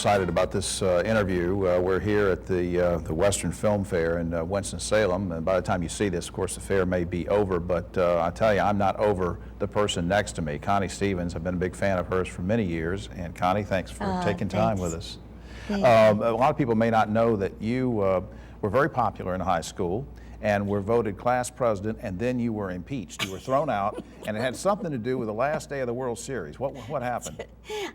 Excited about this interview. We're here at the Western Film Fair in Winston-Salem, and by the time you see this, of course, the fair may be over, but I tell you, I'm not over the person next to me, Connie Stevens. I've been a big fan of hers for many years, and Connie, thanks for taking time with us. A lot of people may not know that you were very popular in high school and were voted class president, and then you were impeached. You were thrown out, and it had something to do with the last day of the World Series. What happened?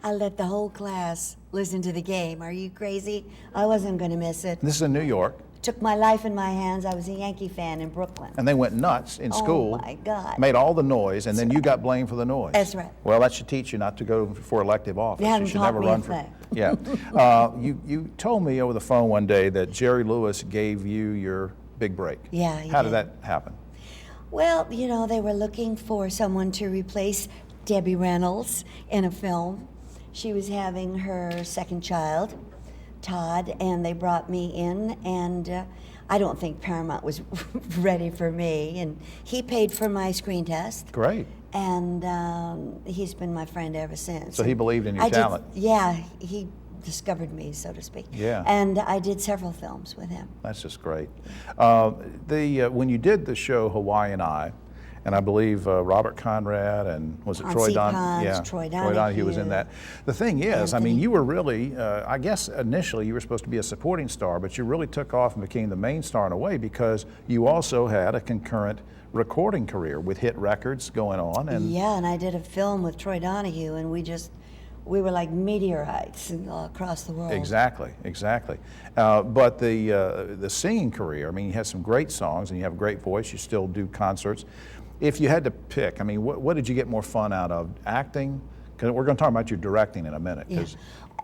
I let the whole class listen to the game. Are you crazy? I wasn't going to miss it. This is in New York. Took my life in my hands. I was a Yankee fan in Brooklyn. And they went nuts in school. Oh my God. Made all the noise, and then you got blamed for the noise. That's right. Well, that should teach you not to go for elective office. You should never run for. Yeah. You told me over the phone one day that Jerry Lewis gave you your big break. Yeah, How did that happen? Well, you know, they were looking for someone to replace Debbie Reynolds in a film. She was having her second child, Todd, and they brought me in, and I don't think Paramount was ready for me, and he paid for my screen test. Great. And he's been my friend ever since. So he believed in your talent. Yeah, he discovered me, so to speak. Yeah. And I did several films with him. That's just great. When you did the show Hawaiian Eye, and I believe Robert Conrad and was it Troy Donahue? Yeah, Troy Donahue was in that. The thing is, I mean, you were really, I guess initially you were supposed to be a supporting star, but you really took off and became the main star in a way because you also had a concurrent recording career with hit records going on. And yeah, and I did a film with Troy Donahue, and we were like meteorites across the world. Exactly, exactly. But the singing career, I mean, you had some great songs and you have a great voice, you still do concerts. If you had to pick, I mean, what did you get more fun out of? Acting? Because we're going to talk about your directing in a minute. Yeah.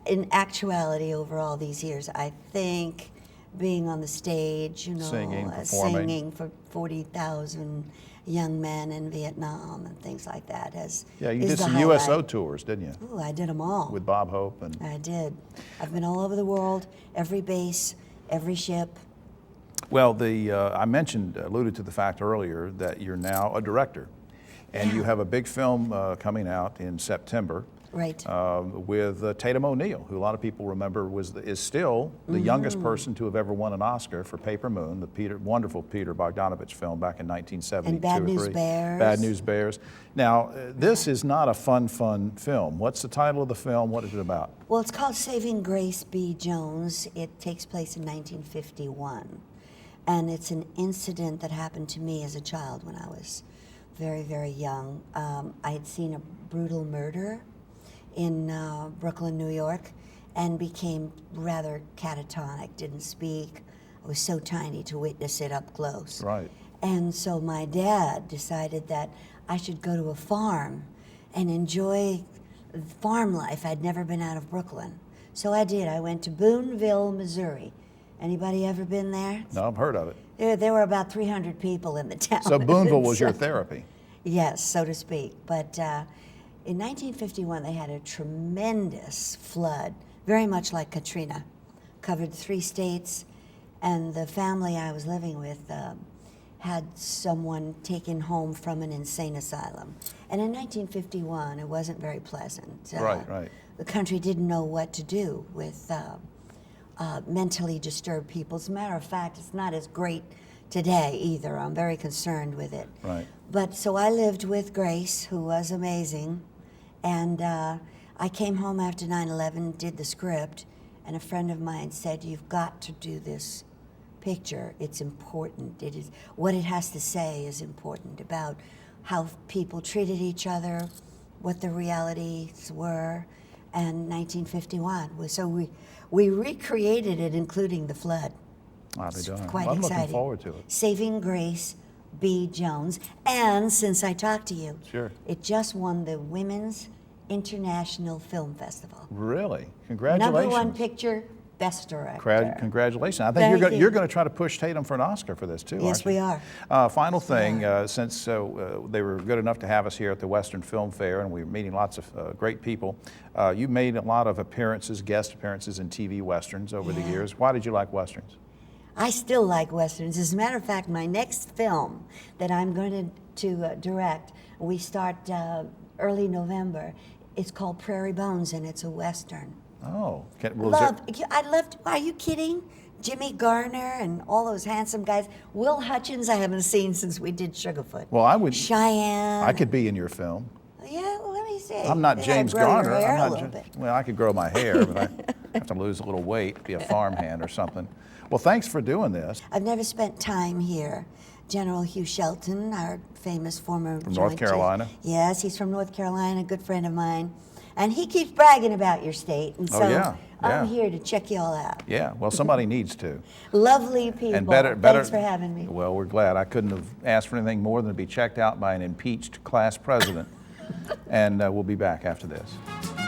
In actuality, over all these years, I think being on the stage, you know, singing for 40,000 young men in Vietnam and things like that. Yeah, you did some USO tours, didn't you? Ooh, I did them all. With Bob Hope. And I did. I've been all over the world, every base, every ship. Well, I alluded to the fact earlier that you're now a director, and you have a big film coming out in September. Right. With Tatum O'Neal, who a lot of people remember is still the youngest person to have ever won an Oscar for Paper Moon, the wonderful Peter Bogdanovich film back in 1972 and Bad News Bears. Bad News Bears. Now, this is not a fun film. What's the title of the film? What is it about? Well, it's called Saving Grace B. Jones. It takes place in 1951. And it's an incident that happened to me as a child when I was very, very young. I had seen a brutal murder in Brooklyn, New York, and became rather catatonic, didn't speak. I was so tiny to witness it up close. Right. And so my dad decided that I should go to a farm and enjoy farm life. I'd never been out of Brooklyn. So I did. I went to Boonville, Missouri. Anybody ever been there? No, I've heard of it. There were about 300 people in the town. So Boonville was your therapy? Yes, so to speak. But in 1951, they had a tremendous flood, very much like Katrina, covered 3 states, and the family I was living with had someone taken home from an insane asylum. And in 1951, it wasn't very pleasant. Right. The country didn't know what to do with mentally disturbed people. As a matter of fact, it's not as great today either. I'm very concerned with it. Right. But so I lived with Grace, who was amazing, and I came home after 9/11, did the script, and a friend of mine said, "You've got to do this picture. It's important. It is what it has to say is important about how people treated each other, what the realities were." And 1951. So we recreated it, including the flood. I'll be darned. Quite I'm exciting. looking forward to it. Saving Grace B. Jones. And since I talked to you, sure, it just won the Women's International Film Festival. Really? Congratulations. #1 picture, Best Director. Congratulations. I think you're going to try to push Tatum for an Oscar for this too, yes, aren't you? we are. Final thing, since they were good enough to have us here at the Western Film Fair, and we were meeting lots of great people, you made a lot of guest appearances in TV Westerns over the years. Why did you like Westerns? I still like Westerns. As a matter of fact, my next film that I'm going to direct, we start early November. It's called Prairie Bones, and it's a Western. Oh, I loved, are you kidding? Jimmy Garner and all those handsome guys. Will Hutchins, I haven't seen since we did Sugarfoot. Well, I would. Cheyenne. I could be in your film. Yeah, well, let me see. I'm not You gotta James grow your Garner. hair I'm a not. little bit. Well, I could grow my hair, but I have to lose a little weight, be a farmhand or something. Well, thanks for doing this. I've never spent time here. General Hugh Shelton, our famous former From Joint North Chief. Carolina? Yes, he's from North Carolina, a good friend of mine. And he keeps bragging about your state. And so yeah. I'm here to check you all out. Yeah, well, somebody needs to. Lovely people. And better. Thanks for having me. Well, we're glad. I couldn't have asked for anything more than to be checked out by an impeached class president. And we'll be back after this.